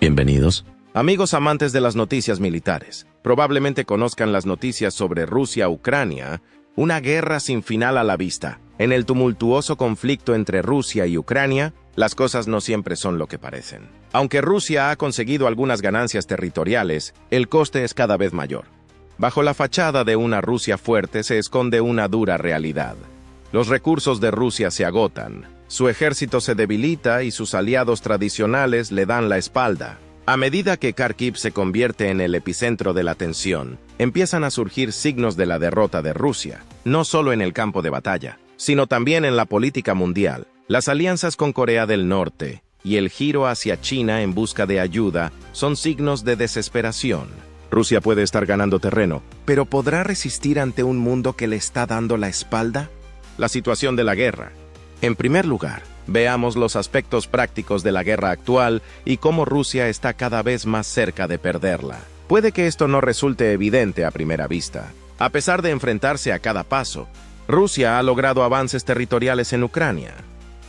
Bienvenidos. Amigos amantes de las noticias militares, probablemente conozcan las noticias sobre Rusia-Ucrania, una guerra sin final a la vista. En el tumultuoso conflicto entre Rusia y Ucrania, las cosas no siempre son lo que parecen. Aunque Rusia ha conseguido algunas ganancias territoriales, el coste es cada vez mayor. Bajo la fachada de una Rusia fuerte se esconde una dura realidad. Los recursos de Rusia se agotan, su ejército se debilita y sus aliados tradicionales le dan la espalda. A medida que Kharkiv se convierte en el epicentro de la tensión, empiezan a surgir signos de la derrota de Rusia, no solo en el campo de batalla, sino también en la política mundial. Las alianzas con Corea del Norte y el giro hacia China en busca de ayuda son signos de desesperación. Rusia puede estar ganando terreno, pero ¿podrá resistir ante un mundo que le está dando la espalda? La situación de la guerra. En primer lugar, veamos los aspectos prácticos de la guerra actual y cómo Rusia está cada vez más cerca de perderla. Puede que esto no resulte evidente a primera vista. A pesar de enfrentarse a cada paso, Rusia ha logrado avances territoriales en Ucrania.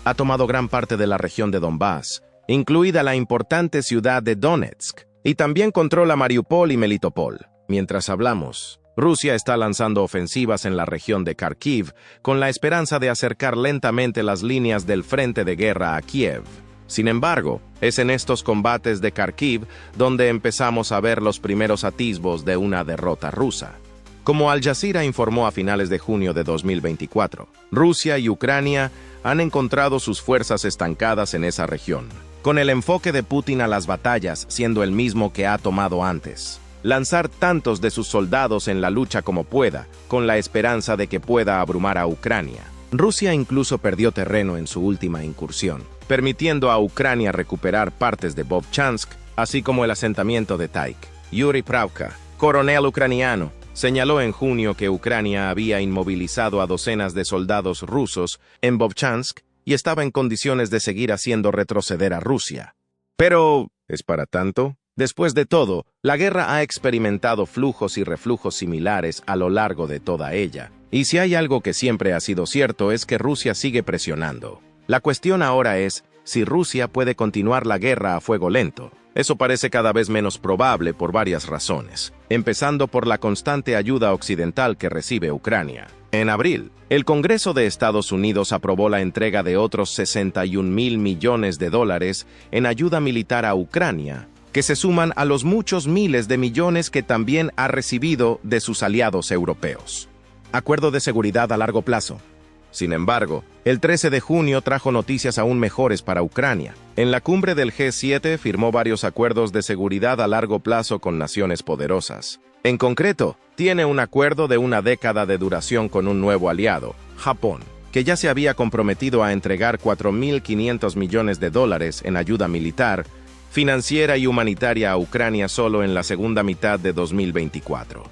Ha tomado gran parte de la región de Donbass, incluida la importante ciudad de Donetsk, y también controla Mariupol y Melitopol. Mientras hablamos, Rusia está lanzando ofensivas en la región de Kharkiv con la esperanza de acercar lentamente las líneas del frente de guerra a Kiev. Sin embargo, es en estos combates de Kharkiv donde empezamos a ver los primeros atisbos de una derrota rusa. Como Al Jazeera informó a finales de junio de 2024, Rusia y Ucrania han encontrado sus fuerzas estancadas en esa región, con el enfoque de Putin a las batallas siendo el mismo que ha tomado antes. Lanzar tantos de sus soldados en la lucha como pueda, con la esperanza de que pueda abrumar a Ucrania. Rusia incluso perdió terreno en su última incursión, permitiendo a Ucrania recuperar partes de Vovchansk, así como el asentamiento de Taik. Yuri Pravka, coronel ucraniano, señaló en junio que Ucrania había inmovilizado a docenas de soldados rusos en Vovchansk y estaba en condiciones de seguir haciendo retroceder a Rusia. Pero, ¿es para tanto? Después de todo, la guerra ha experimentado flujos y reflujos similares a lo largo de toda ella. Y si hay algo que siempre ha sido cierto es que Rusia sigue presionando. La cuestión ahora es si Rusia puede continuar la guerra a fuego lento. Eso parece cada vez menos probable por varias razones, empezando por la constante ayuda occidental que recibe Ucrania. En abril, el Congreso de Estados Unidos aprobó la entrega de otros $61,000 millones en ayuda militar a Ucrania, que se suman a los muchos miles de millones que también ha recibido de sus aliados europeos. Acuerdo de seguridad a largo plazo. Sin embargo, el 13 de junio trajo noticias aún mejores para Ucrania. En la cumbre del G7 firmó varios acuerdos de seguridad a largo plazo con naciones poderosas. En concreto, tiene un acuerdo de una década de duración con un nuevo aliado, Japón, que ya se había comprometido a entregar $4,500 millones en ayuda militar, financiera y humanitaria a Ucrania solo en la segunda mitad de 2024.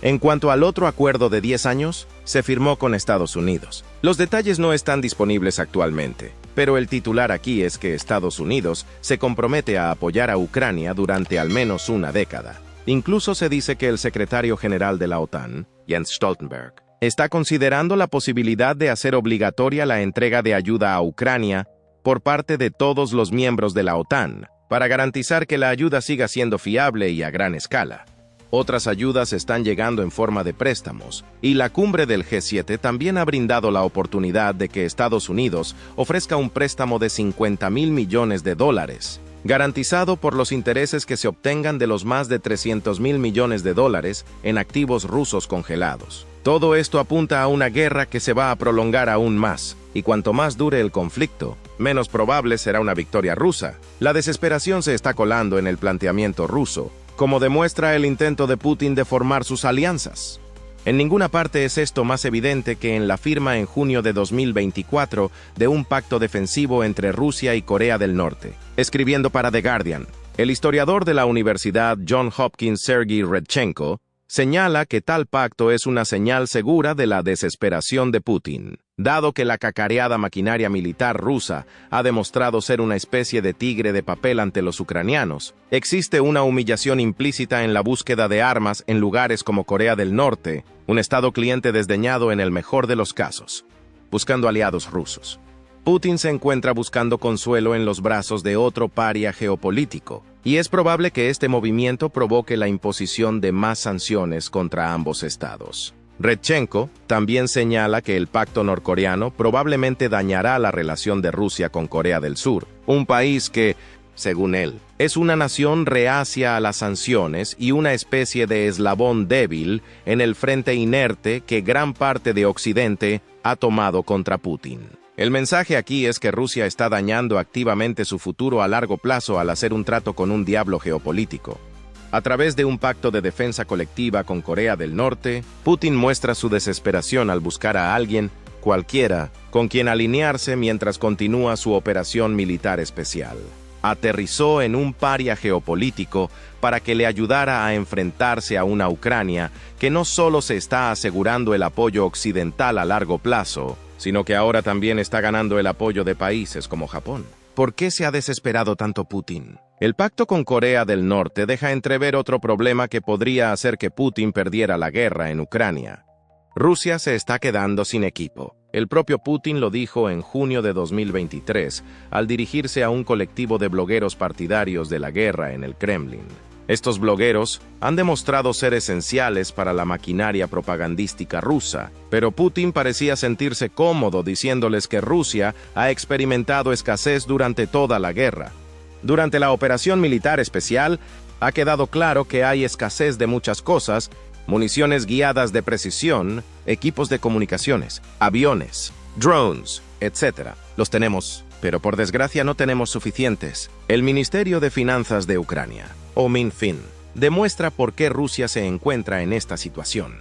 En cuanto al otro acuerdo de 10 años, se firmó con Estados Unidos. Los detalles no están disponibles actualmente, pero el titular aquí es que Estados Unidos se compromete a apoyar a Ucrania durante al menos una década. Incluso se dice que el secretario general de la OTAN, Jens Stoltenberg, está considerando la posibilidad de hacer obligatoria la entrega de ayuda a Ucrania por parte de todos los miembros de la OTAN, para garantizar que la ayuda siga siendo fiable y a gran escala. Otras ayudas están llegando en forma de préstamos, y la cumbre del G7 también ha brindado la oportunidad de que Estados Unidos ofrezca un préstamo de $50,000 millones, garantizado por los intereses que se obtengan de los más de $300,000 millones en activos rusos congelados. Todo esto apunta a una guerra que se va a prolongar aún más, y cuanto más dure el conflicto, menos probable será una victoria rusa. La desesperación se está colando en el planteamiento ruso, como demuestra el intento de Putin de formar sus alianzas. En ninguna parte es esto más evidente que en la firma en junio de 2024 de un pacto defensivo entre Rusia y Corea del Norte. Escribiendo para The Guardian, el historiador de la Universidad Johns Hopkins Sergei Redchenko señala que tal pacto es una señal segura de la desesperación de Putin, dado que la cacareada maquinaria militar rusa ha demostrado ser una especie de tigre de papel ante los ucranianos. Existe una humillación implícita en la búsqueda de armas en lugares como Corea del Norte, un estado cliente desdeñado en el mejor de los casos, buscando aliados rusos. Putin se encuentra buscando consuelo en los brazos de otro paria geopolítico, y es probable que este movimiento provoque la imposición de más sanciones contra ambos estados. Redchenko también señala que el pacto norcoreano probablemente dañará la relación de Rusia con Corea del Sur, un país que, según él, es una nación reacia a las sanciones y una especie de eslabón débil en el frente inerte que gran parte de Occidente ha tomado contra Putin. El mensaje aquí es que Rusia está dañando activamente su futuro a largo plazo al hacer un trato con un diablo geopolítico. A través de un pacto de defensa colectiva con Corea del Norte, Putin muestra su desesperación al buscar a alguien, cualquiera, con quien alinearse mientras continúa su operación militar especial. Aterrizó en un paria geopolítico para que le ayudara a enfrentarse a una Ucrania que no solo se está asegurando el apoyo occidental a largo plazo, sino que ahora también está ganando el apoyo de países como Japón. ¿Por qué se ha desesperado tanto Putin? El pacto con Corea del Norte deja entrever otro problema que podría hacer que Putin perdiera la guerra en Ucrania. Rusia se está quedando sin equipo. El propio Putin lo dijo en junio de 2023, al dirigirse a un colectivo de blogueros partidarios de la guerra en el Kremlin. Estos blogueros han demostrado ser esenciales para la maquinaria propagandística rusa, pero Putin parecía sentirse cómodo diciéndoles que Rusia ha experimentado escasez durante toda la guerra. Durante la operación militar especial, ha quedado claro que hay escasez de muchas cosas: municiones guiadas de precisión, equipos de comunicaciones, aviones, drones, etc. Los tenemos, pero por desgracia no tenemos suficientes. El Ministerio de Finanzas de Ucrania, o Minfin, demuestra por qué Rusia se encuentra en esta situación.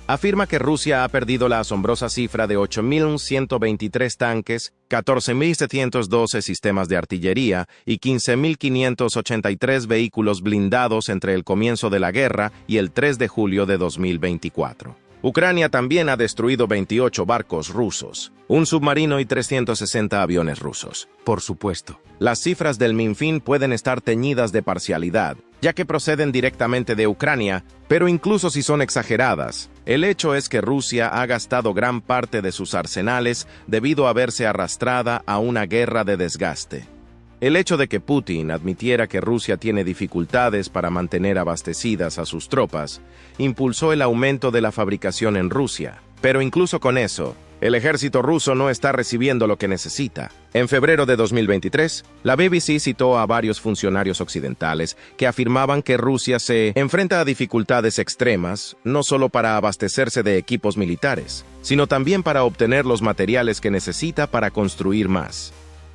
Afirma que Rusia ha perdido la asombrosa cifra de 8.123 tanques, 14.712 sistemas de artillería y 15.583 vehículos blindados entre el comienzo de la guerra y el 3 de julio de 2024. Ucrania también ha destruido 28 barcos rusos, un submarino y 360 aviones rusos. Por supuesto, las cifras del Minfin pueden estar teñidas de parcialidad, ya que proceden directamente de Ucrania, pero incluso si son exageradas, el hecho es que Rusia ha gastado gran parte de sus arsenales debido a verse arrastrada a una guerra de desgaste. El hecho de que Putin admitiera que Rusia tiene dificultades para mantener abastecidas a sus tropas impulsó el aumento de la fabricación en Rusia, pero incluso con eso, el ejército ruso no está recibiendo lo que necesita. En febrero de 2023, la BBC citó a varios funcionarios occidentales que afirmaban que Rusia se enfrenta a dificultades extremas, no solo para abastecerse de equipos militares, sino también para obtener los materiales que necesita para construir más.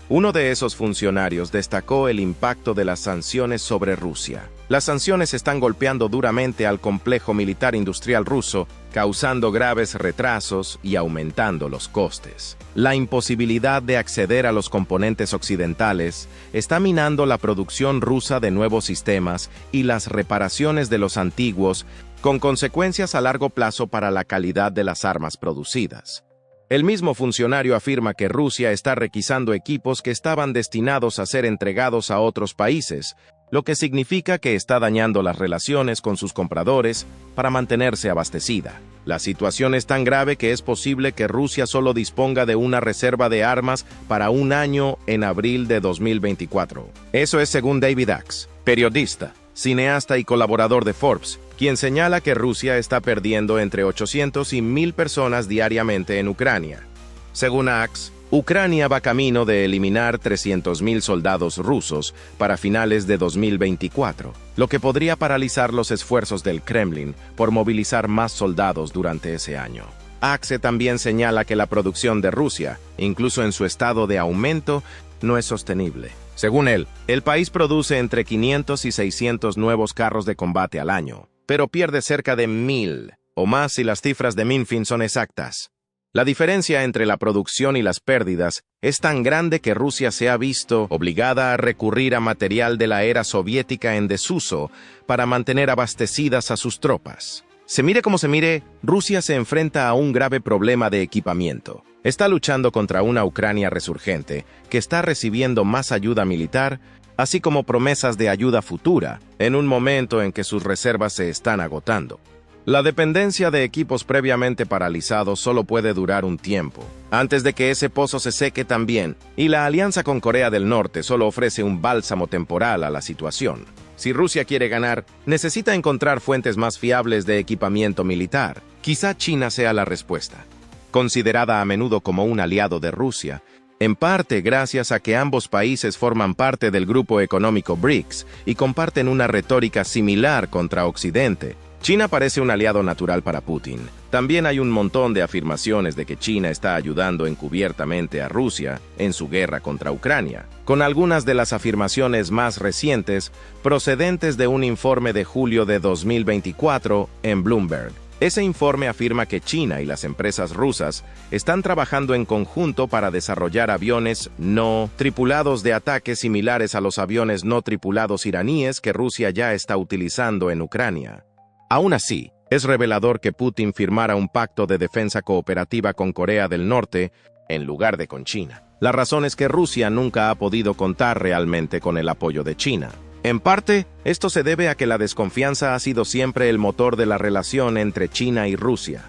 Uno de esos funcionarios destacó el impacto de las sanciones sobre Rusia. Las sanciones están golpeando duramente al complejo militar industrial ruso, causando graves retrasos y aumentando los costes. La imposibilidad de acceder a los componentes occidentales está minando la producción rusa de nuevos sistemas y las reparaciones de los antiguos, con consecuencias a largo plazo para la calidad de las armas producidas. El mismo funcionario afirma que Rusia está requisando equipos que estaban destinados a ser entregados a otros países, lo que significa que está dañando las relaciones con sus compradores para mantenerse abastecida. La situación es tan grave que es posible que Rusia solo disponga de una reserva de armas para un año en abril de 2024. Eso es según David Axe, periodista, cineasta y colaborador de Forbes, quien señala que Rusia está perdiendo entre 800 y 1.000 personas diariamente en Ucrania. Según Axe, Ucrania va camino de eliminar 300.000 soldados rusos para finales de 2024, lo que podría paralizar los esfuerzos del Kremlin por movilizar más soldados durante ese año. Axe también señala que la producción de Rusia, incluso en su estado de aumento, no es sostenible. Según él, el país produce entre 500 y 600 nuevos carros de combate al año, pero pierde cerca de 1.000, o más si las cifras de Minfin son exactas. La diferencia entre la producción y las pérdidas es tan grande que Rusia se ha visto obligada a recurrir a material de la era soviética en desuso para mantener abastecidas a sus tropas. Se mire como se mire, Rusia se enfrenta a un grave problema de equipamiento. Está luchando contra una Ucrania resurgente que está recibiendo más ayuda militar, así como promesas de ayuda futura, en un momento en que sus reservas se están agotando. La dependencia de equipos previamente paralizados solo puede durar un tiempo, antes de que ese pozo se seque también, y la alianza con Corea del Norte solo ofrece un bálsamo temporal a la situación. Si Rusia quiere ganar, necesita encontrar fuentes más fiables de equipamiento militar. Quizá China sea la respuesta. Considerada a menudo como un aliado de Rusia, en parte gracias a que ambos países forman parte del grupo económico BRICS y comparten una retórica similar contra Occidente, China parece un aliado natural para Putin. También hay un montón de afirmaciones de que China está ayudando encubiertamente a Rusia en su guerra contra Ucrania, con algunas de las afirmaciones más recientes procedentes de un informe de julio de 2024 en Bloomberg. Ese informe afirma que China y las empresas rusas están trabajando en conjunto para desarrollar aviones no tripulados de ataque similares a los aviones no tripulados iraníes que Rusia ya está utilizando en Ucrania. Aún así, es revelador que Putin firmara un pacto de defensa cooperativa con Corea del Norte en lugar de con China. La razón es que Rusia nunca ha podido contar realmente con el apoyo de China. En parte, esto se debe a que la desconfianza ha sido siempre el motor de la relación entre China y Rusia.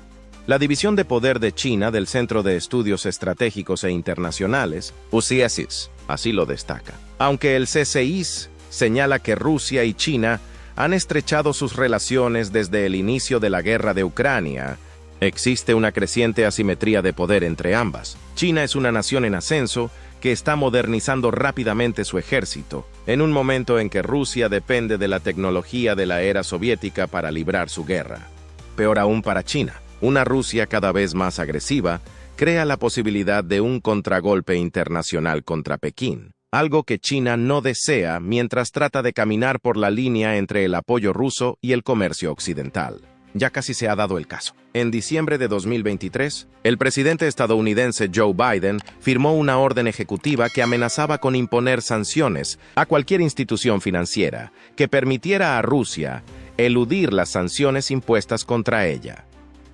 La división de poder de China del Centro de Estudios Estratégicos e Internacionales, UCSIS, así lo destaca. Aunque el CCIS señala que Rusia y China han estrechado sus relaciones desde el inicio de la guerra de Ucrania, existe una creciente asimetría de poder entre ambas. China es una nación en ascenso que está modernizando rápidamente su ejército, en un momento en que Rusia depende de la tecnología de la era soviética para librar su guerra. Peor aún para China, una Rusia cada vez más agresiva crea la posibilidad de un contragolpe internacional contra Pekín, algo que China no desea mientras trata de caminar por la línea entre el apoyo ruso y el comercio occidental. Ya casi se ha dado el caso. En diciembre de 2023, el presidente estadounidense Joe Biden firmó una orden ejecutiva que amenazaba con imponer sanciones a cualquier institución financiera que permitiera a Rusia eludir las sanciones impuestas contra ella.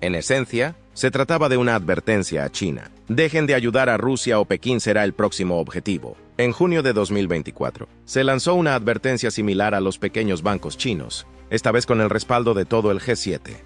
En esencia, se trataba de una advertencia a China. Dejen de ayudar a Rusia o Pekín será el próximo objetivo. En junio de 2024, se lanzó una advertencia similar a los pequeños bancos chinos, esta vez con el respaldo de todo el G7.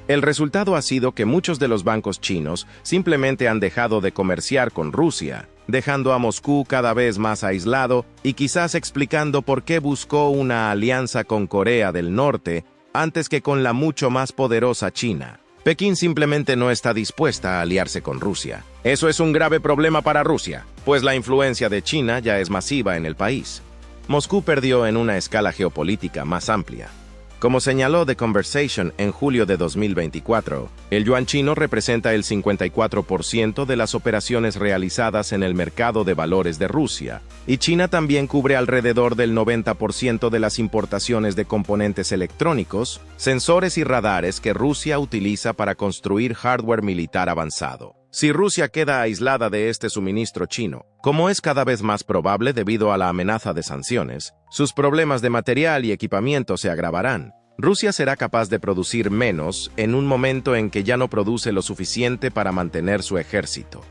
El resultado ha sido que muchos de los bancos chinos simplemente han dejado de comerciar con Rusia, dejando a Moscú cada vez más aislado y quizás explicando por qué buscó una alianza con Corea del Norte antes que con la mucho más poderosa China. Pekín simplemente no está dispuesta a aliarse con Rusia. Eso es un grave problema para Rusia, pues la influencia de China ya es masiva en el país. Moscú perdió en una escala geopolítica más amplia. Como señaló The Conversation en julio de 2024, el yuan chino representa el 54% de las operaciones realizadas en el mercado de valores de Rusia, y China también cubre alrededor del 90% de las importaciones de componentes electrónicos, sensores y radares que Rusia utiliza para construir hardware militar avanzado. Si Rusia queda aislada de este suministro chino, como es cada vez más probable debido a la amenaza de sanciones, sus problemas de material y equipamiento se agravarán. Rusia será capaz de producir menos en un momento en que ya no produce lo suficiente para mantener su ejército.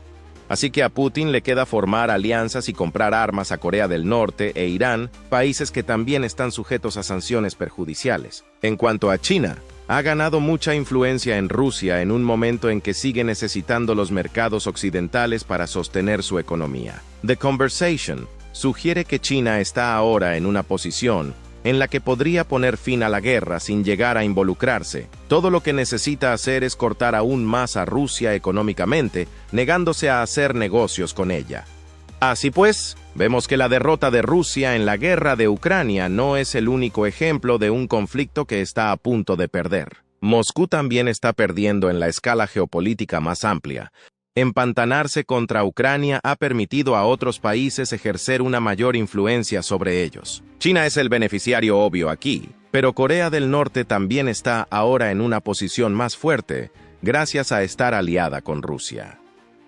Así que a Putin le queda formar alianzas y comprar armas a Corea del Norte e Irán, países que también están sujetos a sanciones perjudiciales. En cuanto a China, ha ganado mucha influencia en Rusia en un momento en que sigue necesitando los mercados occidentales para sostener su economía. The Conversation sugiere que China está ahora en una posición en la que podría poner fin a la guerra sin llegar a involucrarse. Todo lo que necesita hacer es cortar aún más a Rusia económicamente, negándose a hacer negocios con ella. Así pues, vemos que la derrota de Rusia en la guerra de Ucrania no es el único ejemplo de un conflicto que está a punto de perder. Moscú también está perdiendo en la escala geopolítica más amplia. Empantanarse contra Ucrania ha permitido a otros países ejercer una mayor influencia sobre ellos. China es el beneficiario obvio aquí, pero Corea del Norte también está ahora en una posición más fuerte, gracias a estar aliada con Rusia.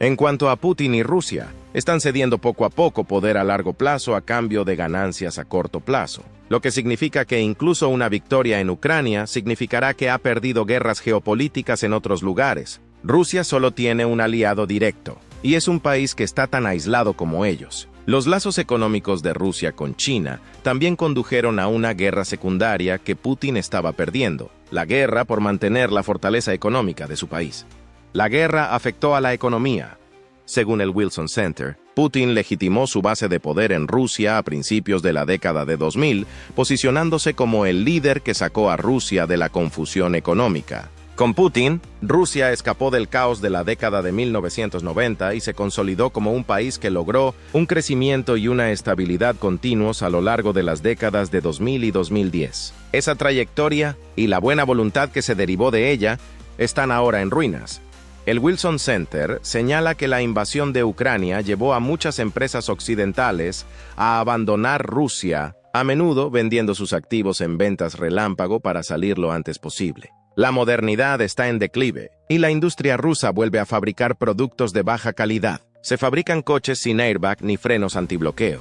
En cuanto a Putin y Rusia, están cediendo poco a poco poder a largo plazo a cambio de ganancias a corto plazo, lo que significa que incluso una victoria en Ucrania significará que ha perdido guerras geopolíticas en otros lugares. Rusia solo tiene un aliado directo, y es un país que está tan aislado como ellos. Los lazos económicos de Rusia con China también condujeron a una guerra secundaria que Putin estaba perdiendo. la guerra por mantener la fortaleza económica de su país. La guerra afectó a la economía. Según el Wilson Center, Putin legitimó su base de poder en Rusia a principios de la década de 2000, posicionándose como el líder que sacó a Rusia de la confusión económica. Con Putin, Rusia escapó del caos de la década de 1990 y se consolidó como un país que logró un crecimiento y una estabilidad continuos a lo largo de las décadas de 2000 y 2010. Esa trayectoria y la buena voluntad que se derivó de ella están ahora en ruinas. El Wilson Center señala que la invasión de Ucrania llevó a muchas empresas occidentales a abandonar Rusia, a menudo vendiendo sus activos en ventas relámpago para salir lo antes posible. La modernidad está en declive y la industria rusa vuelve a fabricar productos de baja calidad. Se fabrican coches sin airbag ni frenos antibloqueo.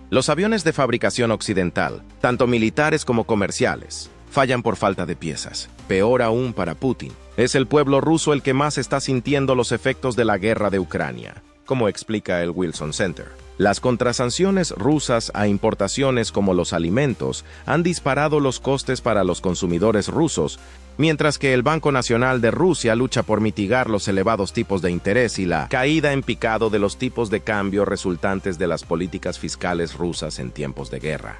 Los aviones de fabricación occidental, tanto militares como comerciales, fallan por falta de piezas. Peor aún para Putin. Es el pueblo ruso el que más está sintiendo los efectos de la guerra de Ucrania, como explica el Wilson Center. Las contrasanciones rusas a importaciones como los alimentos han disparado los costes para los consumidores rusos, mientras que el Banco Nacional de Rusia lucha por mitigar los elevados tipos de interés y la caída en picado de los tipos de cambio resultantes de las políticas fiscales rusas en tiempos de guerra.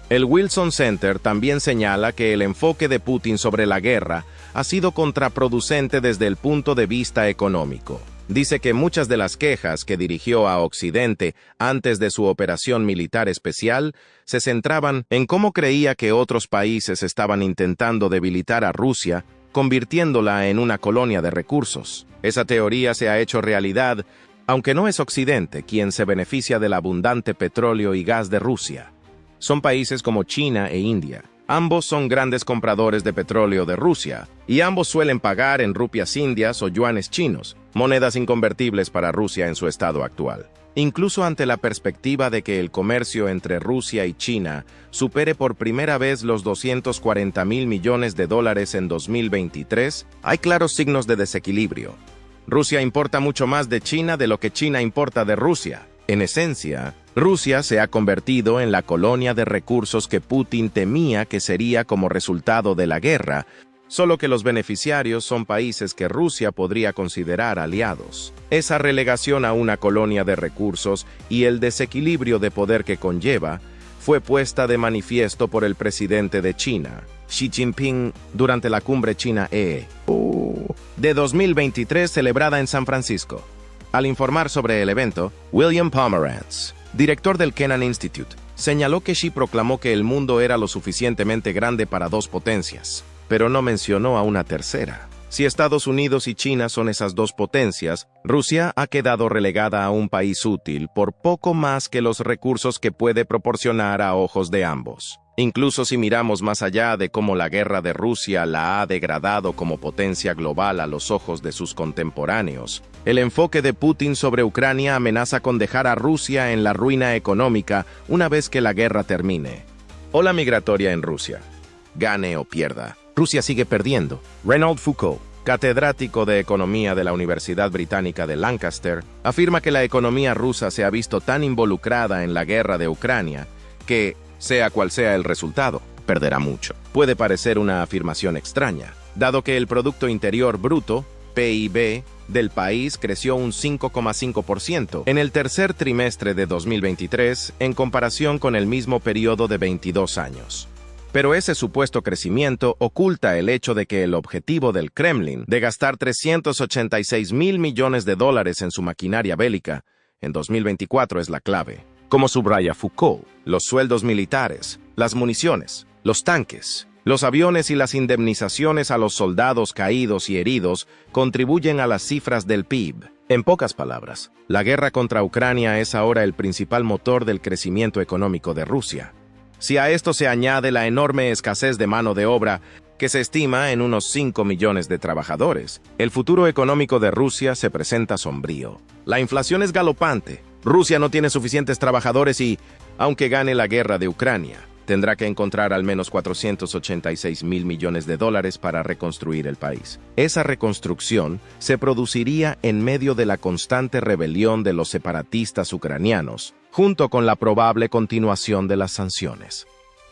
El Wilson Center también señala que el enfoque de Putin sobre la guerra ha sido contraproducente desde el punto de vista económico. Dice que muchas de las quejas que dirigió a Occidente antes de su operación militar especial se centraban en cómo creía que otros países estaban intentando debilitar a Rusia, convirtiéndola en una colonia de recursos. Esa teoría se ha hecho realidad, aunque no es Occidente quien se beneficia del abundante petróleo y gas de Rusia. Son países como China e India. Ambos son grandes compradores de petróleo de Rusia, y ambos suelen pagar en rupias indias o yuanes chinos, monedas inconvertibles para Rusia en su estado actual. Incluso ante la perspectiva de que el comercio entre Rusia y China supere por primera vez los 240.000 millones de dólares en 2023, hay claros signos de desequilibrio. Rusia importa mucho más de China de lo que China importa de Rusia. En esencia, Rusia se ha convertido en la colonia de recursos que Putin temía que sería como resultado de la guerra, solo que los beneficiarios son países que Rusia podría considerar aliados. Esa relegación a una colonia de recursos y el desequilibrio de poder que conlleva fue puesta de manifiesto por el presidente de China, Xi Jinping, durante la cumbre China-EU de 2023 celebrada en San Francisco. Al informar sobre el evento, William Pomerantz, director del Kennan Institute, señaló que Xi proclamó que el mundo era lo suficientemente grande para dos potencias, pero no mencionó a una tercera. Si Estados Unidos y China son esas dos potencias, Rusia ha quedado relegada a un país útil por poco más que los recursos que puede proporcionar a ojos de ambos. Incluso si miramos más allá de cómo la guerra de Rusia la ha degradado como potencia global a los ojos de sus contemporáneos, el enfoque de Putin sobre Ucrania amenaza con dejar a Rusia en la ruina económica una vez que la guerra termine. Ola migratoria en Rusia. Gane o pierda, Rusia sigue perdiendo. Reynold Foucault, catedrático de Economía de la Universidad Británica de Lancaster, afirma que la economía rusa se ha visto tan involucrada en la guerra de Ucrania que, sea cual sea el resultado, perderá mucho. Puede parecer una afirmación extraña, dado que el Producto Interior Bruto, PIB, del país creció un 5,5% en el tercer trimestre de 2023 en comparación con el mismo periodo de 22 años. Pero ese supuesto crecimiento oculta el hecho de que el objetivo del Kremlin de gastar 386.000 millones de dólares en su maquinaria bélica en 2024 es la clave. Como subraya Foucault, los sueldos militares, las municiones, los tanques, los aviones y las indemnizaciones a los soldados caídos y heridos contribuyen a las cifras del PIB. En pocas palabras, la guerra contra Ucrania es ahora el principal motor del crecimiento económico de Rusia. Si a esto se añade la enorme escasez de mano de obra, que se estima en unos 5 millones de trabajadores, el futuro económico de Rusia se presenta sombrío. La inflación es galopante. Rusia no tiene suficientes trabajadores y, aunque gane la guerra de Ucrania, tendrá que encontrar al menos 486.000 millones de dólares para reconstruir el país. Esa reconstrucción se produciría en medio de la constante rebelión de los separatistas ucranianos, junto con la probable continuación de las sanciones.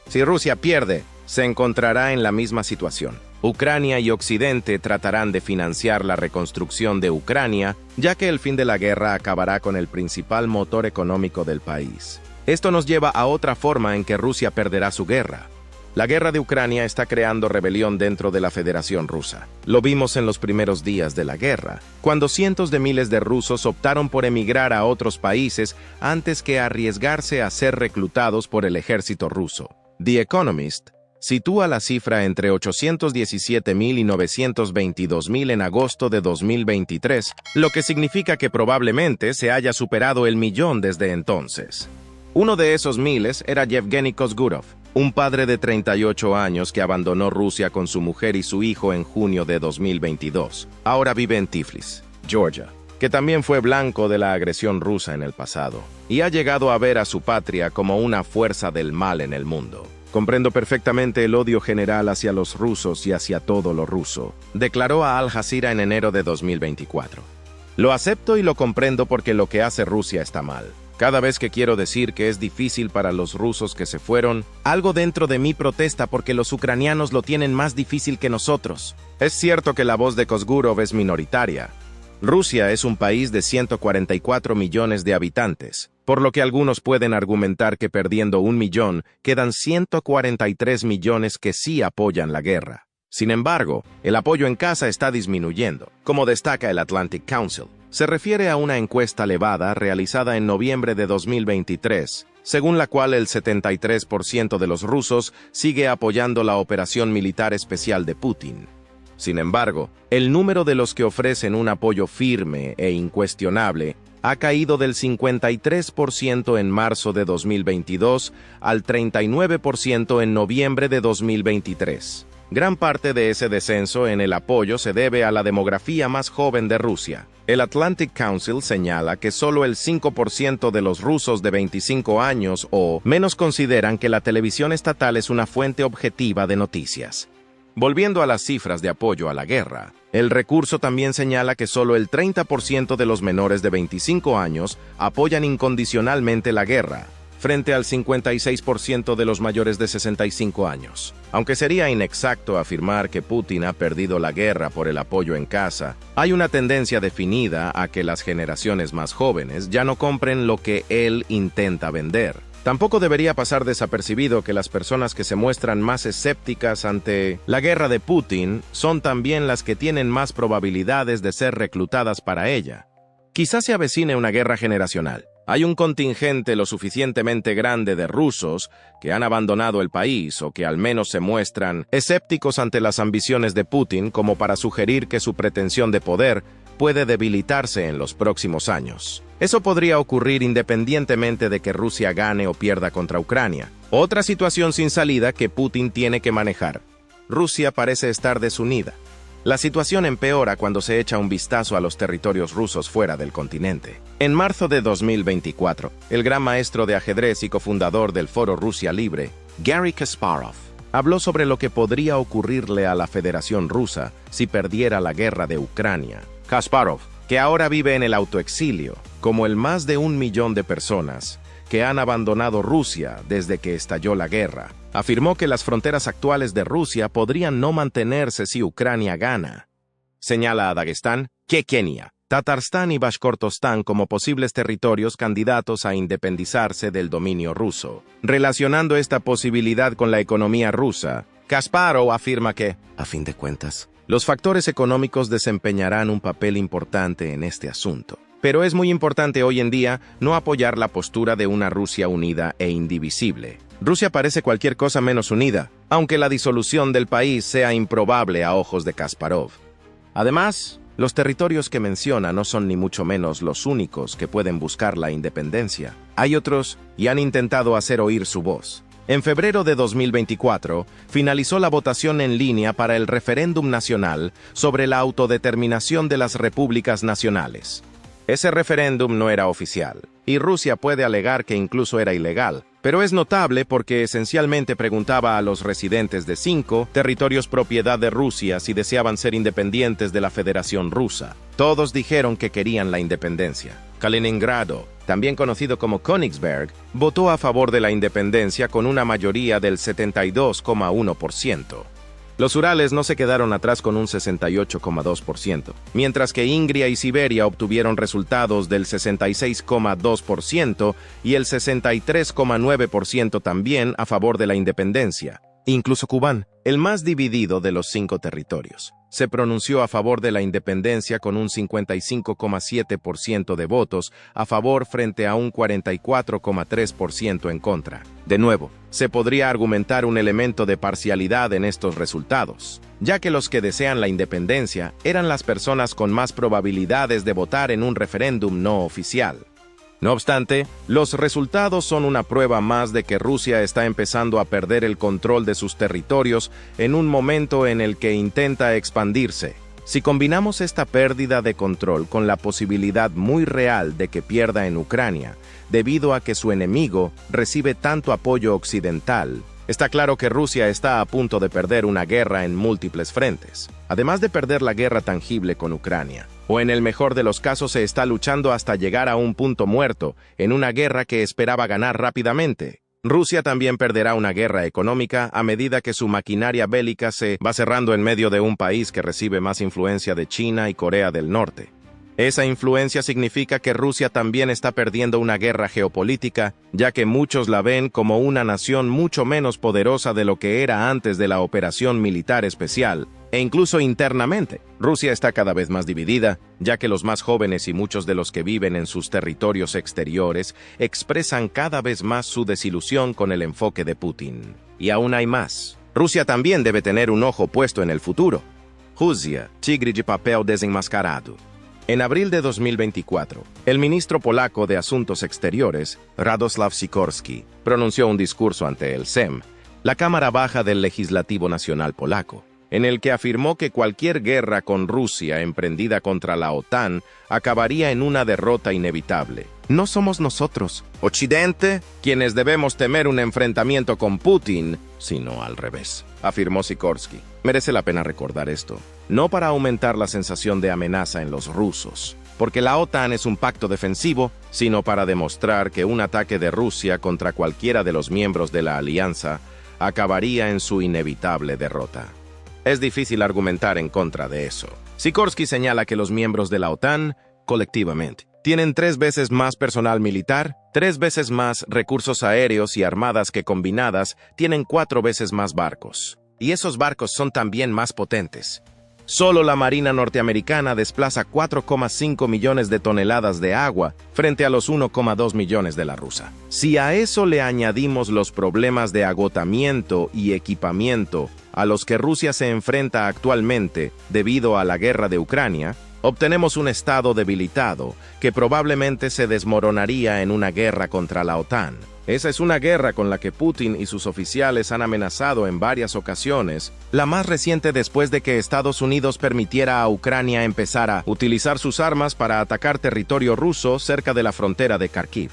Si Rusia pierde, se encontrará en la misma situación. Ucrania y Occidente tratarán de financiar la reconstrucción de Ucrania, ya que el fin de la guerra acabará con el principal motor económico del país. Esto nos lleva a otra forma en que Rusia perderá su guerra. La guerra de Ucrania está creando rebelión dentro de la Federación Rusa. Lo vimos en los primeros días de la guerra, cuando cientos de miles de rusos optaron por emigrar a otros países antes que arriesgarse a ser reclutados por el ejército ruso. The Economist sitúa la cifra entre 817.000 y 922.000 en agosto de 2023, lo que significa que probablemente se haya superado el millón desde entonces. Uno de esos miles era Yevgeny Kozgurov, un padre de 38 años que abandonó Rusia con su mujer y su hijo en junio de 2022. Ahora vive en Tiflis, Georgia, que también fue blanco de la agresión rusa en el pasado, y ha llegado a ver a su patria como una fuerza del mal en el mundo. Comprendo perfectamente el odio general hacia los rusos y hacia todo lo ruso, declaró a Al Jazeera en enero de 2024. Lo acepto y lo comprendo porque lo que hace Rusia está mal. Cada vez que quiero decir que es difícil para los rusos que se fueron, algo dentro de mí protesta porque los ucranianos lo tienen más difícil que nosotros. Es cierto que la voz de Kozgurov es minoritaria. Rusia es un país de 144 millones de habitantes, por lo que algunos pueden argumentar que perdiendo 1 millón, quedan 143 millones que sí apoyan la guerra. Sin embargo, el apoyo en casa está disminuyendo, como destaca el Atlantic Council. Se refiere a una encuesta Levada realizada en noviembre de 2023, según la cual el 73% de los rusos sigue apoyando la operación militar especial de Putin. Sin embargo, el número de los que ofrecen un apoyo firme e incuestionable ha caído del 53% en marzo de 2022 al 39% en noviembre de 2023. Gran parte de ese descenso en el apoyo se debe a la demografía más joven de Rusia. El Atlantic Council señala que solo el 5% de los rusos de 25 años o menos consideran que la televisión estatal es una fuente objetiva de noticias. Volviendo a las cifras de apoyo a la guerra, el recurso también señala que solo el 30% de los menores de 25 años apoyan incondicionalmente la guerra, frente al 56% de los mayores de 65 años. Aunque sería inexacto afirmar que Putin ha perdido la guerra por el apoyo en casa, hay una tendencia definida a que las generaciones más jóvenes ya no compren lo que él intenta vender. Tampoco debería pasar desapercibido que las personas que se muestran más escépticas ante la guerra de Putin son también las que tienen más probabilidades de ser reclutadas para ella. Quizás se avecine una guerra generacional. Hay un contingente lo suficientemente grande de rusos que han abandonado el país o que al menos se muestran escépticos ante las ambiciones de Putin como para sugerir que su pretensión de poder puede debilitarse en los próximos años. Eso podría ocurrir independientemente de que Rusia gane o pierda contra Ucrania. Otra situación sin salida que Putin tiene que manejar. Rusia parece estar desunida. La situación empeora cuando se echa un vistazo a los territorios rusos fuera del continente. En marzo de 2024, el gran maestro de ajedrez y cofundador del Foro Rusia Libre, Garry Kasparov, habló sobre lo que podría ocurrirle a la Federación Rusa si perdiera la guerra de Ucrania. Kasparov, que ahora vive en el autoexilio, como el más de 1 millón de personas que han abandonado Rusia desde que estalló la guerra, afirmó que las fronteras actuales de Rusia podrían no mantenerse si Ucrania gana. Señala a Dagestán, Chechenia, Tatarstán y Bashkortostán como posibles territorios candidatos a independizarse del dominio ruso. Relacionando esta posibilidad con la economía rusa, Kasparov afirma que, a fin de cuentas, los factores económicos desempeñarán un papel importante en este asunto. Pero es muy importante hoy en día no apoyar la postura de una Rusia unida e indivisible. Rusia parece cualquier cosa menos unida, aunque la disolución del país sea improbable a ojos de Kasparov. Además, los territorios que menciona no son ni mucho menos los únicos que pueden buscar la independencia. Hay otros y han intentado hacer oír su voz. En febrero de 2024, finalizó la votación en línea para el referéndum nacional sobre la autodeterminación de las repúblicas nacionales. Ese referéndum no era oficial, y Rusia puede alegar que incluso era ilegal, pero es notable porque esencialmente preguntaba a los residentes de 5 territorios propiedad de Rusia si deseaban ser independientes de la Federación Rusa. Todos dijeron que querían la independencia. Kaliningrado, también conocido como Königsberg, votó a favor de la independencia con una mayoría del 72,1%. Los Urales no se quedaron atrás con un 68,2%, mientras que Ingria y Siberia obtuvieron resultados del 66,2% y el 63,9% también a favor de la independencia. Incluso Kubán, el más dividido de los 5 territorios, se pronunció a favor de la independencia con un 55,7% de votos a favor frente a un 44,3% en contra. De nuevo, se podría argumentar un elemento de parcialidad en estos resultados, ya que los que desean la independencia eran las personas con más probabilidades de votar en un referéndum no oficial. No obstante, los resultados son una prueba más de que Rusia está empezando a perder el control de sus territorios en un momento en el que intenta expandirse. Si combinamos esta pérdida de control con la posibilidad muy real de que pierda en Ucrania, debido a que su enemigo recibe tanto apoyo occidental, está claro que Rusia está a punto de perder una guerra en múltiples frentes. Además de perder la guerra tangible con Ucrania, o en el mejor de los casos se está luchando hasta llegar a un punto muerto en una guerra que esperaba ganar rápidamente. Rusia también perderá una guerra económica a medida que su maquinaria bélica se va cerrando en medio de un país que recibe más influencia de China y Corea del Norte. Esa influencia significa que Rusia también está perdiendo una guerra geopolítica, ya que muchos la ven como una nación mucho menos poderosa de lo que era antes de la operación militar especial, e incluso internamente. Rusia está cada vez más dividida, ya que los más jóvenes y muchos de los que viven en sus territorios exteriores expresan cada vez más su desilusión con el enfoque de Putin. Y aún hay más. Rusia también debe tener un ojo puesto en el futuro. Rusia, tigre de papel desenmascarado. En abril de 2024, el ministro polaco de Asuntos Exteriores, Radosław Sikorski, pronunció un discurso ante el Sejm, la Cámara Baja del Legislativo Nacional Polaco, en el que afirmó que cualquier guerra con Rusia emprendida contra la OTAN acabaría en una derrota inevitable. No somos nosotros, Occidente, quienes debemos temer un enfrentamiento con Putin, sino al revés, afirmó Sikorski. Merece la pena recordar esto, no para aumentar la sensación de amenaza en los rusos, porque la OTAN es un pacto defensivo, sino para demostrar que un ataque de Rusia contra cualquiera de los miembros de la alianza acabaría en su inevitable derrota. Es difícil argumentar en contra de eso. Sikorski señala que los miembros de la OTAN, colectivamente, tienen 3 veces más personal militar, 3 veces más recursos aéreos y armadas que combinadas tienen 4 veces más barcos. Y esos barcos son también más potentes. Solo la Marina norteamericana desplaza 4,5 millones de toneladas de agua frente a los 1,2 millones de la rusa. Si a eso le añadimos los problemas de agotamiento y equipamiento a los que Rusia se enfrenta actualmente debido a la guerra de Ucrania, obtenemos un estado debilitado que probablemente se desmoronaría en una guerra contra la OTAN. Esa es una guerra con la que Putin y sus oficiales han amenazado en varias ocasiones, la más reciente después de que Estados Unidos permitiera a Ucrania empezar a utilizar sus armas para atacar territorio ruso cerca de la frontera de Kharkiv.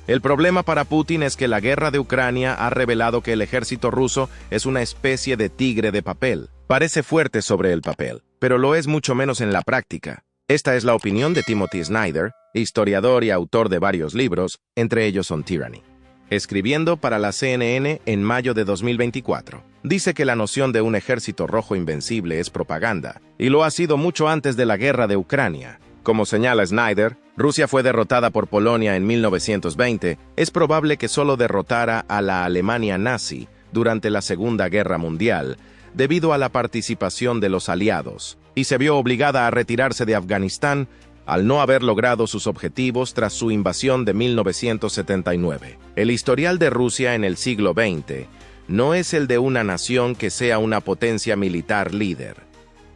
El problema para Putin es que la guerra de Ucrania ha revelado que el ejército ruso es una especie de tigre de papel. Parece fuerte sobre el papel, pero lo es mucho menos en la práctica. Esta es la opinión de Timothy Snyder, historiador y autor de varios libros, entre ellos On Tyranny. Escribiendo para la CNN en mayo de 2024, dice que la noción de un ejército rojo invencible es propaganda, y lo ha sido mucho antes de la guerra de Ucrania. Como señala Snyder, Rusia fue derrotada por Polonia en 1920, es probable que solo derrotara a la Alemania nazi durante la Segunda Guerra Mundial, debido a la participación de los aliados, y se vio obligada a retirarse de Afganistán al no haber logrado sus objetivos tras su invasión de 1979. El historial de Rusia en el siglo XX no es el de una nación que sea una potencia militar líder.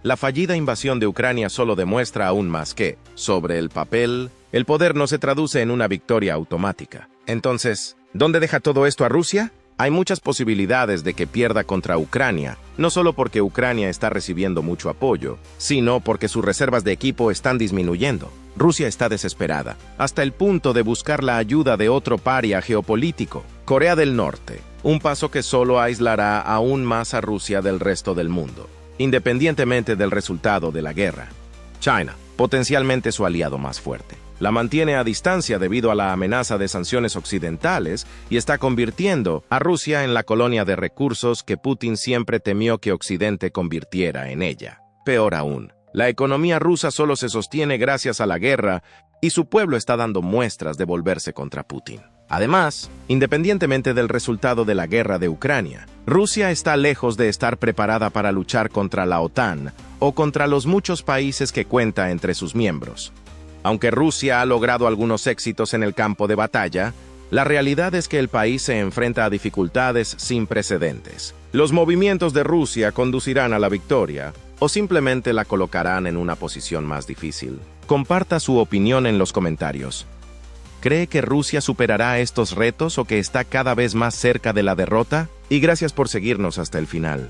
La fallida invasión de Ucrania solo demuestra aún más que, sobre el papel, el poder no se traduce en una victoria automática. Entonces, ¿dónde deja todo esto a Rusia? Hay muchas posibilidades de que pierda contra Ucrania, no solo porque Ucrania está recibiendo mucho apoyo, sino porque sus reservas de equipo están disminuyendo. Rusia está desesperada, hasta el punto de buscar la ayuda de otro paria geopolítico, Corea del Norte, un paso que solo aislará aún más a Rusia del resto del mundo, independientemente del resultado de la guerra. China, potencialmente su aliado más fuerte. La mantiene a distancia debido a la amenaza de sanciones occidentales y está convirtiendo a Rusia en la colonia de recursos que Putin siempre temió que Occidente convirtiera en ella. Peor aún, la economía rusa solo se sostiene gracias a la guerra y su pueblo está dando muestras de volverse contra Putin. Además, independientemente del resultado de la guerra de Ucrania, Rusia está lejos de estar preparada para luchar contra la OTAN o contra los muchos países que cuenta entre sus miembros. Aunque Rusia ha logrado algunos éxitos en el campo de batalla, la realidad es que el país se enfrenta a dificultades sin precedentes. Los movimientos de Rusia conducirán a la victoria o simplemente la colocarán en una posición más difícil. Comparta su opinión en los comentarios. ¿Cree que Rusia superará estos retos o que está cada vez más cerca de la derrota? Y gracias por seguirnos hasta el final.